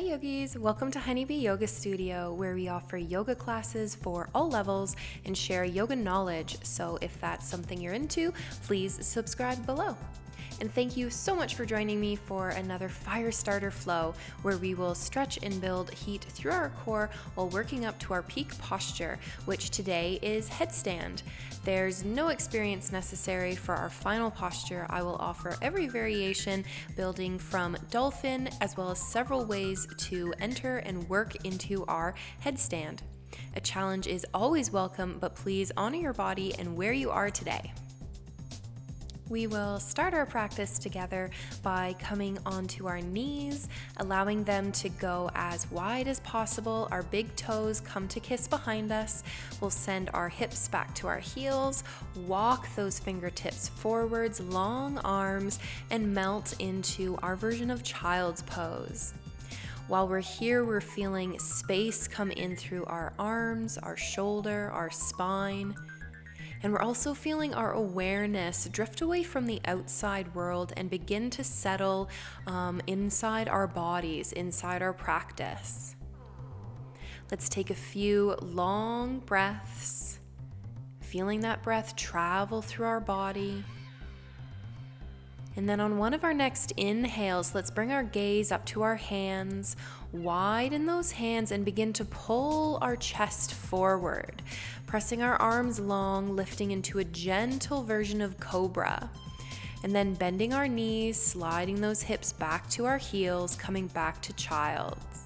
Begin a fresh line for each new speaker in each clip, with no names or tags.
Yogis, welcome to Honeybee Yoga Studio, where we offer yoga classes for all levels and share yoga knowledge. So if that's something you're into, please subscribe below. And thank you so much for joining me for another Firestarter flow, where we will stretch and build heat through our core while working up to our peak posture, which today is headstand. There's no experience necessary for our final posture. I will offer every variation, building from dolphin, as well as several ways to enter and work into our headstand. A challenge is always welcome, but please honor your body and where you are today. We will start our practice together by coming onto our knees, allowing them to go as wide as possible. Our big toes come to kiss behind us. We'll send our hips back to our heels, walk those fingertips forwards, long arms, and melt into our version of child's pose. While we're here, we're feeling space come in through our arms, our shoulder, our spine. And we're also feeling our awareness drift away from the outside world and begin to settle inside our bodies, inside our practice. Let's take a few long breaths, feeling that breath travel through our body. And then on one of our next inhales, let's bring our gaze up to our hands, widen those hands, and begin to pull our chest forward, pressing our arms long, lifting into a gentle version of cobra. And then bending our knees, sliding those hips back to our heels, coming back to child's.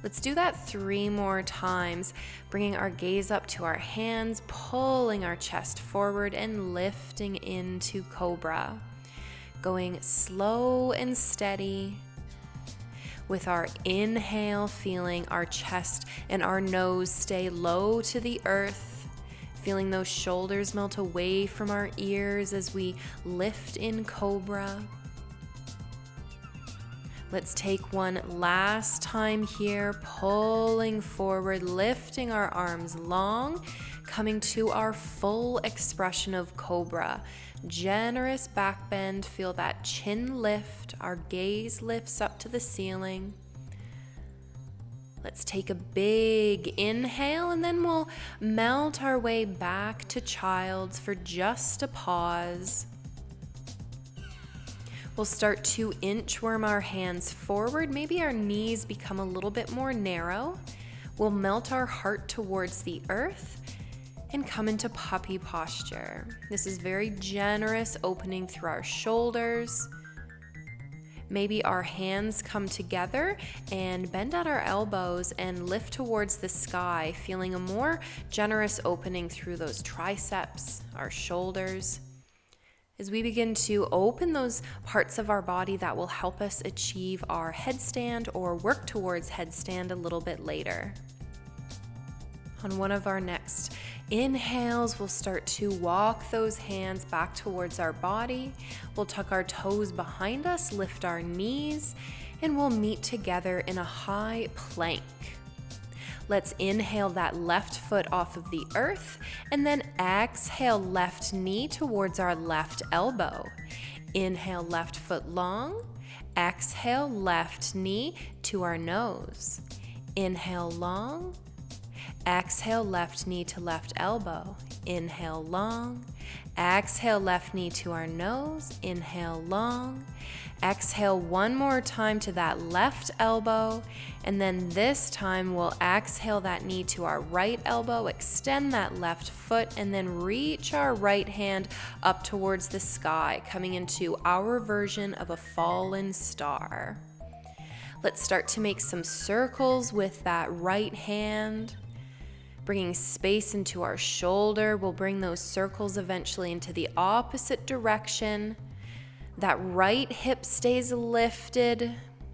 Let's do that 3 more times, bringing our gaze up to our hands, pulling our chest forward, and lifting into cobra. Going slow and steady. With our inhale, feeling our chest and our nose stay low to the earth, feeling those shoulders melt away from our ears as we lift in cobra. Let's take one last time here, pulling forward, lifting our arms long, coming to our full expression of cobra. Generous back bend, feel that chin lift, our gaze lifts up to the ceiling. Let's take a big inhale, and then we'll melt our way back to child's for just a pause. We'll start to inchworm our hands forward. Maybe our knees become a little bit more narrow. We'll melt our heart towards the earth and come into puppy posture. This is very generous, opening through our shoulders. Maybe our hands come together and bend at our elbows and lift towards the sky, feeling a more generous opening through those triceps, our shoulders. As we begin to open those parts of our body that will help us achieve our headstand or work towards headstand a little bit later. On one of our next inhales, we'll start to walk those hands back towards our body. We'll tuck our toes behind us, lift our knees, and we'll meet together in a high plank. Let's inhale that left foot off of the earth, and then exhale left knee towards our left elbow. Inhale left foot long, exhale left knee to our nose. Inhale long, exhale left knee to left elbow. Inhale long, exhale left knee to our nose. Inhale long, exhale one more time to that left elbow, and then this time we'll exhale that knee to our right elbow, extend that left foot, and then reach our right hand up towards the sky, coming into our version of a fallen star. Let's start to make some circles with that right hand. Bringing space into our shoulder, we'll bring those circles eventually into the opposite direction. That right hip stays lifted.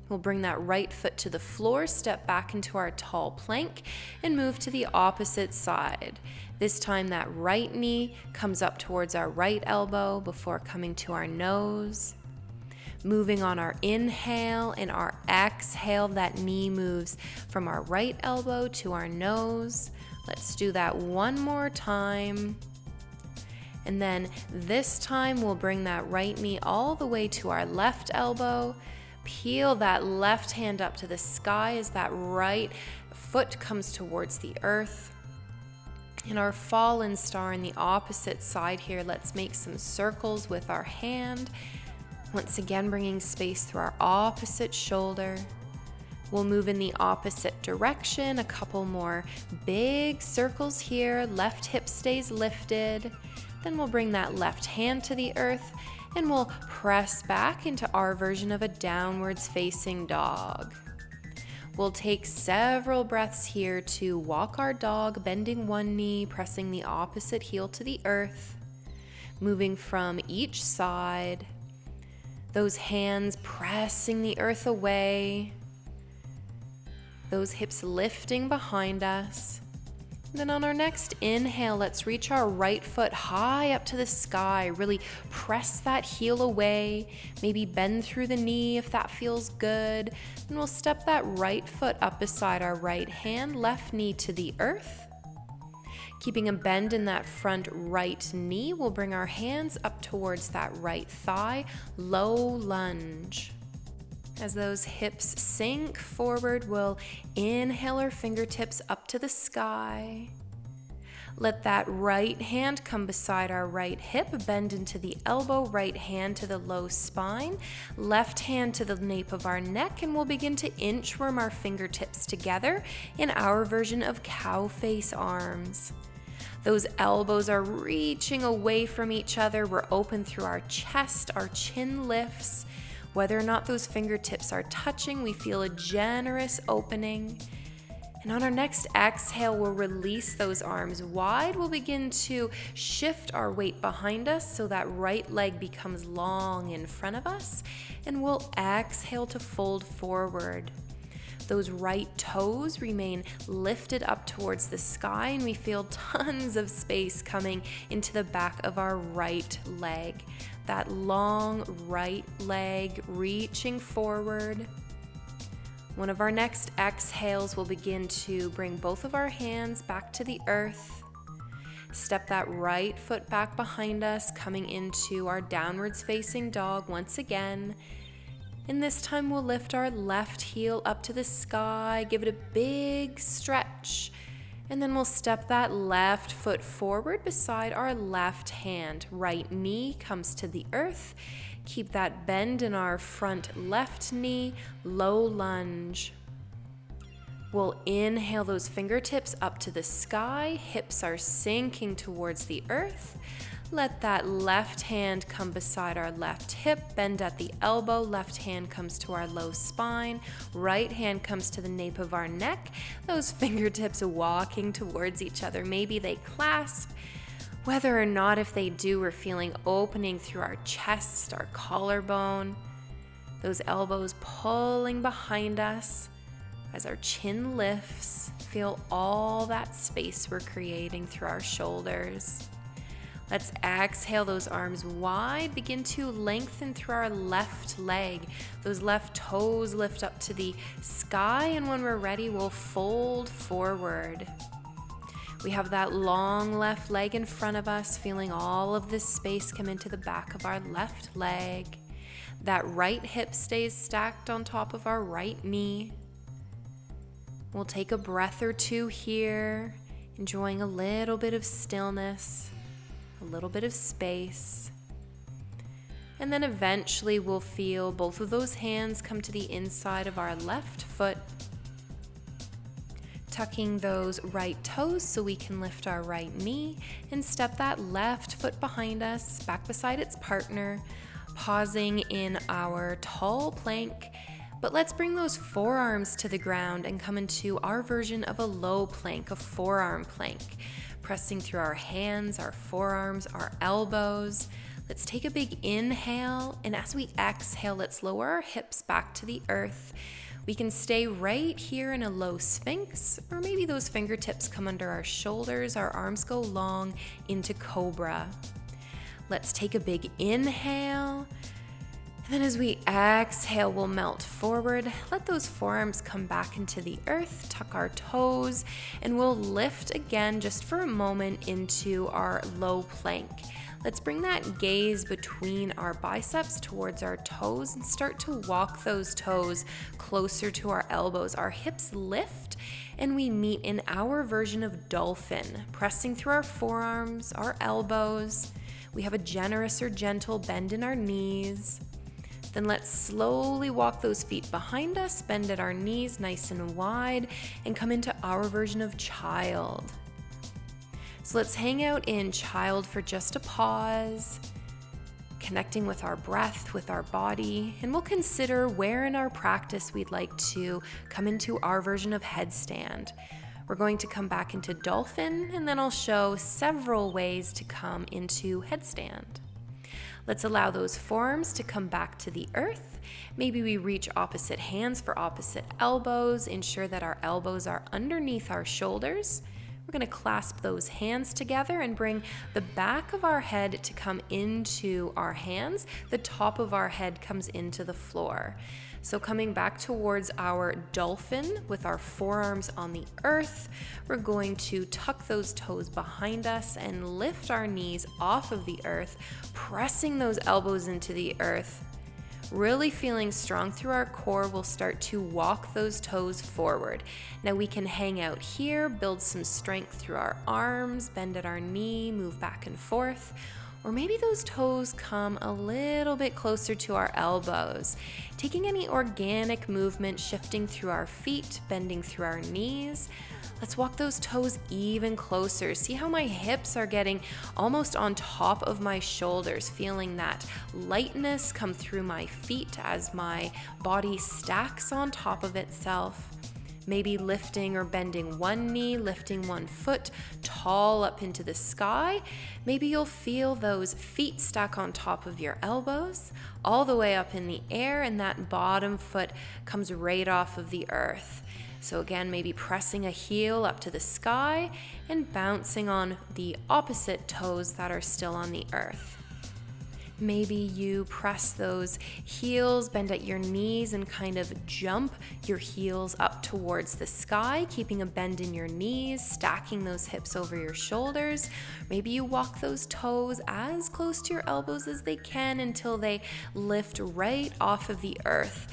We'll bring that right foot to the floor, step back into our tall plank, and move to the opposite side. This time that right knee comes up towards our right elbow before coming to our nose. Moving on our inhale and our exhale, that knee moves from our right elbow to our nose. Let's do that one more time. And then this time we'll bring that right knee all the way to our left elbow, Peel that left hand up to the sky as that right foot comes towards the earth. In our fallen star in the opposite side here, let's make some circles with our hand. Once again, bringing space through our opposite shoulder. We'll move in the opposite direction, a couple more big circles here. Left hip stays lifted. Then we'll bring that left hand to the earth and we'll press back into our version of a downwards facing dog. We'll take several breaths here to walk our dog, bending one knee, pressing the opposite heel to the earth, moving from each side. Those hands pressing the earth away. Those hips lifting behind us. Then on our next inhale, let's reach our right foot high up to the sky. Really press that heel away. Maybe bend through the knee if that feels good. And we'll step that right foot up beside our right hand, left knee to the earth. Keeping a bend in that front right knee, we'll bring our hands up towards that right thigh, low lunge. As those hips sink forward, we'll inhale our fingertips up to the sky. Let that right hand come beside our right hip, bend into the elbow, right hand to the low spine, left hand to the nape of our neck, and we'll begin to inchworm our fingertips together in our version of cow face arms. Those elbows are reaching away from each other. We're open through our chest, our chin lifts. Whether or not those fingertips are touching, we feel a generous opening. And on our next exhale, we'll release those arms wide. We'll begin to shift our weight behind us so that right leg becomes long in front of us. And we'll exhale to fold forward. Those right toes remain lifted up towards the sky, and we feel tons of space coming into the back of our right leg. That long right leg reaching forward. One of our next exhales will begin to bring both of our hands back to the earth. Step that right foot back behind us, coming into our downwards facing dog once again. And this time we'll lift our left heel up to the sky, give it a big stretch. And then we'll step that left foot forward beside our left hand. Right knee comes to the earth. Keep that bend in our front left knee, low lunge. We'll inhale those fingertips up to the sky. Hips are sinking towards the earth. Let that left hand come beside our left hip, bend at the elbow, left hand comes to our low spine, right hand comes to the nape of our neck, those fingertips walking towards each other. Maybe they clasp. Whether or not if they do, we're feeling opening through our chest, our collarbone, those elbows pulling behind us as our chin lifts. Feel all that space we're creating through our shoulders. Let's exhale those arms wide. Begin to lengthen through our left leg. Those left toes lift up to the sky, and when we're ready, we'll fold forward. We have that long left leg in front of us, feeling all of this space come into the back of our left leg. That right hip stays stacked on top of our right knee. We'll take a breath or two here, enjoying a little bit of stillness. A little bit of space. And then eventually we'll feel both of those hands come to the inside of our left foot, tucking those right toes so we can lift our right knee and step that left foot behind us, back beside its partner, pausing in our tall plank. But let's bring those forearms to the ground and come into our version of a low plank, a forearm plank. Pressing through our hands, our forearms, our elbows. Let's take a big inhale, and as we exhale, let's lower our hips back to the earth. We can stay right here in a low sphinx, or maybe those fingertips come under our shoulders, our arms go long into cobra. Let's take a big inhale. And then as we exhale, we'll melt forward. Let those forearms come back into the earth, tuck our toes, and we'll lift again just for a moment into our low plank. Let's bring that gaze between our biceps towards our toes and start to walk those toes closer to our elbows. Our hips lift and we meet in our version of dolphin, pressing through our forearms, our elbows. We have a generous or gentle bend in our knees. Then let's slowly walk those feet behind us, bend at our knees nice and wide, and come into our version of child. So let's hang out in child for just a pause, connecting with our breath, with our body, and we'll consider where in our practice we'd like to come into our version of headstand. We're going to come back into dolphin, and then I'll show several ways to come into headstand. Let's allow those forearms to come back to the earth. Maybe we reach opposite hands for opposite elbows. Ensure that our elbows are underneath our shoulders. We're going to clasp those hands together and bring the back of our head to come into our hands. The top of our head comes into the floor. So coming back towards our dolphin with our forearms on the earth, we're going to tuck those toes behind us and lift our knees off of the earth, pressing those elbows into the earth. Really feeling strong through our core, we'll start to walk those toes forward. Now we can hang out here, build some strength through our arms, bend at our knee, move back and forth. Or maybe those toes come a little bit closer to our elbows. Taking any organic movement, shifting through our feet, bending through our knees. Let's walk those toes even closer. See how my hips are getting almost on top of my shoulders, feeling that lightness come through my feet as my body stacks on top of itself. Maybe lifting or bending one knee, lifting one foot tall up into the sky. Maybe you'll feel those feet stack on top of your elbows all the way up in the air, and that bottom foot comes right off of the earth. So again, maybe pressing a heel up to the sky and bouncing on the opposite toes that are still on the earth. Maybe you press those heels, bend at your knees, and kind of jump your heels up towards the sky, keeping a bend in your knees, stacking those hips over your shoulders. Maybe you walk those toes as close to your elbows as they can until they lift right off of the earth.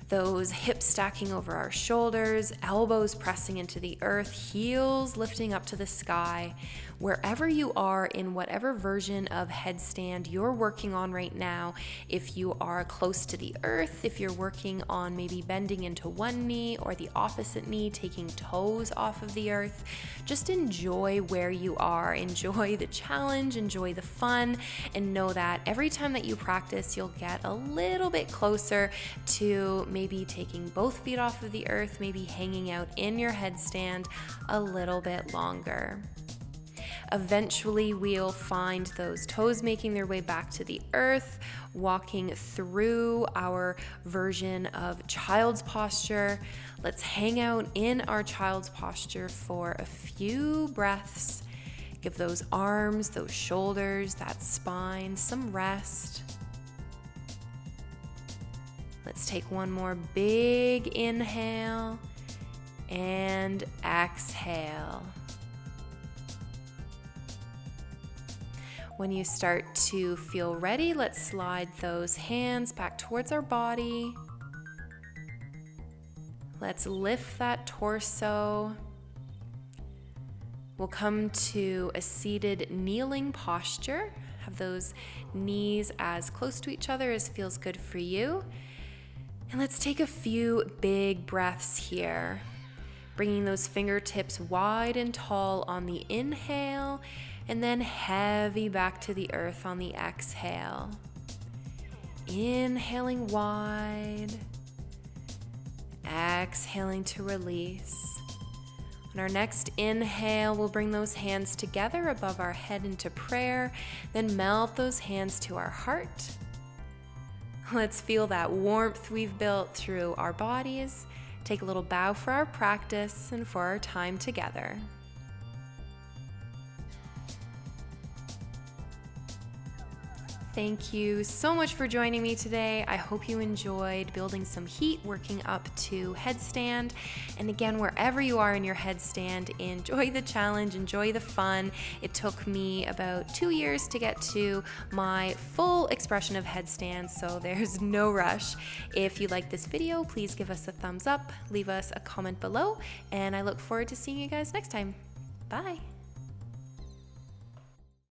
Those hips stacking over our shoulders, elbows pressing into the earth, heels lifting up to the sky. Wherever you are in whatever version of headstand you're working on right now, if you are close to the earth, if you're working on maybe bending into one knee or the opposite knee, taking toes off of the earth, just enjoy where you are. Enjoy the challenge, enjoy the fun, and know that every time that you practice, you'll get a little bit closer to maybe taking both feet off of the earth, maybe hanging out in your headstand a little bit longer. Eventually, we'll find those toes making their way back to the earth, walking through our version of child's posture. Let's hang out in our child's posture for a few breaths. Give those arms, those shoulders, that spine some rest. Let's take one more big inhale and exhale. When you start to feel ready, let's slide those hands back towards our body. Let's lift that torso. We'll come to a seated kneeling posture. Have those knees as close to each other as feels good for you. And let's take a few big breaths here. Bringing those fingertips wide and tall on the inhale, and then heavy back to the earth on the exhale. Inhaling wide, exhaling to release. On our next inhale, we'll bring those hands together above our head into prayer, then melt those hands to our heart. Let's feel that warmth we've built through our bodies. Take a little bow for our practice and for our time together. Thank you so much for joining me today. I hope you enjoyed building some heat, working up to headstand. And again, wherever you are in your headstand, enjoy the challenge, enjoy the fun. It took me about 2 years to get to my full expression of headstand, so there's no rush. If you like this video, please give us a thumbs up, leave us a comment below, and I look forward to seeing you guys next time. Bye.